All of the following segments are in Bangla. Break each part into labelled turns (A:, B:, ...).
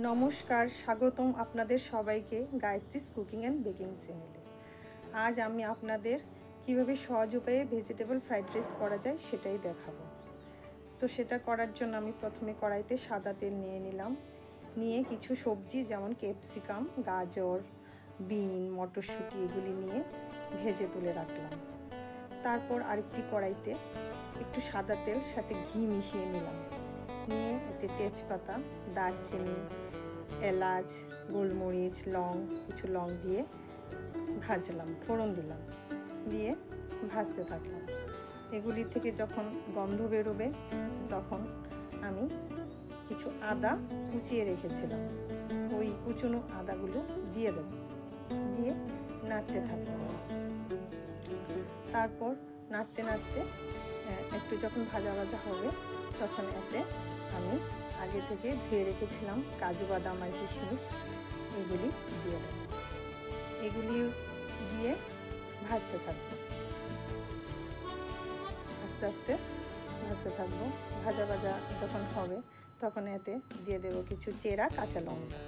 A: নমস্কার, স্বাগতম আপনাদের সবাইকে গায়ত্রীস কুকিং অ্যান্ড বেকিং চ্যানেলে। আজ আমি আপনাদের কিভাবে সহজ উপায়ে ভেজিটেবল ফ্রাইড রাইস করা যায় সেটাই দেখাবো। তো সেটা করার জন্য আমি প্রথমে কড়াইতে সাদা তেল নিয়ে নিলাম, নিয়ে কিছু সবজি যেমন ক্যাপসিকাম, গাজর, বিন, মটরশুঁটি এগুলি নিয়ে ভেজে তুলে রাখলাম। তারপর আরেকটি কড়াইতে একটু সাদা তেল সাথে ঘি মিশিয়ে নিলাম, নিয়ে এতে তেজপাতা, দারচিনি, এলাচ, গোলমরিচ, কিছু লং দিয়ে ভাজলাম, ফোড়ন দিলাম, দিয়ে ভাজতে থাকলাম। এগুলি থেকে যখন গন্ধ বেরোবে তখন আমি কিছু আদা কুচিয়ে রেখেছিলাম, ওই কুচনো আদাগুলো দিয়ে দেব, দিয়ে নাড়তে থাকলাম। তারপর নাড়তে নাড়তে একটু যখন ভাজা ভাজা হবে তখন এতে আমি আগে থেকে ধুয়ে রেখেছিলাম কাজু বাদাম আর কিশমিশ, এগুলি দিয়ে দেব। এগুলি দিয়ে ভাজতে থাকবো, আস্তে আস্তে ভাজতে থাকবো। ভাজা ভাজা যখন হবে তখন এতে দিয়ে দেব কিছু চেরা কাঁচা লঙ্কা।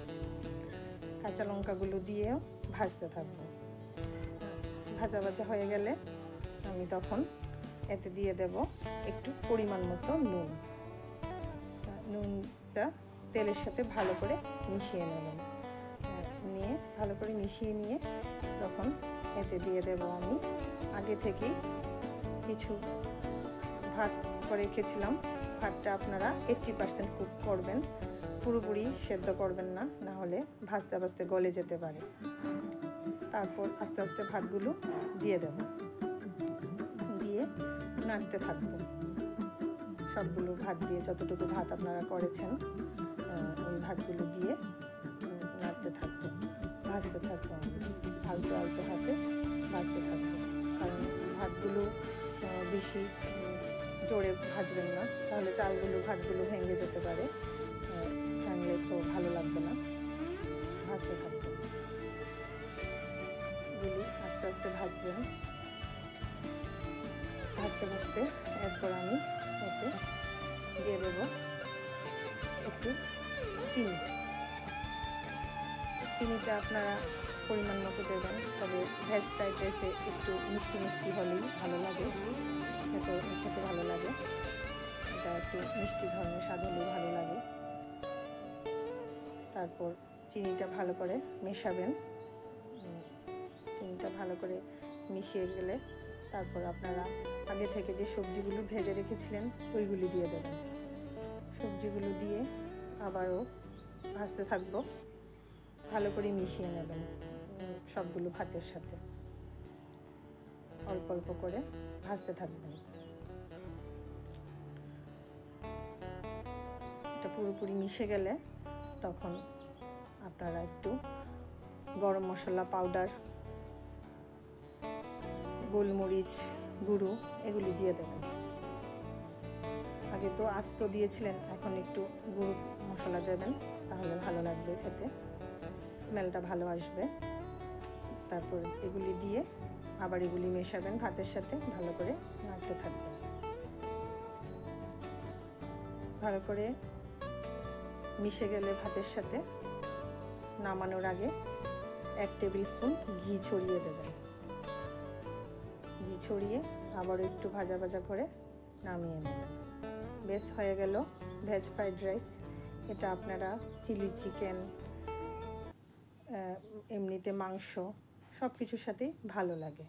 A: কাঁচা লঙ্কাগুলো দিয়েও ভাজতে থাকবো। ভাজা ভাজা হয়ে গেলে আমি তখন এতে দিয়ে দেব একটু পরিমাণ মতো নুন। নুনটা তেলের সাথে ভালো করে মিশিয়ে নেবেন, নিয়ে ভালো করে মিশিয়ে নিয়ে তখন এতে দিয়ে দেব আমি আগে থেকেই কিছু ভাত করে রেখেছিলাম। ভাতটা আপনারা 80% কুক করবেন, পুরোপুরি সেদ্ধ করবেন না, না হলে ভাজতে ভাজতে গলে যেতে পারে। তারপর আস্তে আস্তে ভাতগুলো দিয়ে দেব, দিয়ে নাড়তে থাকবো। সবগুলো ভাত দিয়ে যতটুকু ভাত আপনারা করেছেন ওই ভাতগুলো দিয়ে নাড়তে থাকবো, ভাজতে থাকবো, আলতো আলতো হাতে ভাজতে থাকবো। কারণ ভাতগুলো বেশি জোরে ভাজবেন না, তাহলে ভাতগুলো ভেঙে যেতে পারে, ভাঙলে তো ভালো লাগবে না। ভাজতে থাকবো, এগুলি আস্তে আস্তে ভাজবেন। ভাজতে ভাজতে এরপর আমি এতে দিয়ে দেবো একটু চিনি। চিনিটা আপনারা পরিমাণ মতো দেবেন, তবে ভেজ ফ্রাইড রাইসে একটু মিষ্টি মিষ্টি হলেই ভালো লাগে, খেতে ভালো লাগে। এটা একটু মিষ্টি ধরনের স্বাদ হলেই ভালো লাগে। তারপর চিনিটা ভালো করে মেশাবেন। চিনিটা ভালো করে মিশিয়ে গেলে তারপর আপনারা আগে থেকে যে সবজিগুলো ভেজে রেখেছিলেন ওইগুলি দিয়ে দেবেন। সবজিগুলো দিয়ে আবারও ভাজতে থাকবো, ভালো করে মিশিয়ে নেবেন সবগুলো ভাতের সাথে, অল্প অল্প করে ভাজতে থাকবেন। এটা পুরোপুরি মিশে গেলে তখন আপনারা একটু গরম মশলা পাউডার, গোলমরিচ গুঁড়ো এগুলি দিয়ে দেবেন। আগে তো আস্ত দিয়েছিলেন, এখন একটু গুঁড়ো মশলা দেবেন, তাহলে ভালো লাগবে খেতে, স্মেলটা ভালো আসবে। তারপর এগুলি দিয়ে আবার এগুলি মেশাবেন ভাতের সাথে, ভালো করে নাড়তে থাকবেন। ভালো করে মিশে গেলে ভাতের সাথে নামানোর আগে 1 টেবিল স্পুন ঘি ছড়িয়ে দেবেন। ঘি ছড়িয়ে আবারও একটু ভাজা ভাজা করে নামিয়ে নেবেন। বেশ হয়ে গেল ভেজ ফ্রাইড রাইস। এটা আপনারা চিলি চিকেন, এমনিতে মাংস সব কিছুর সাথেই ভালো লাগে।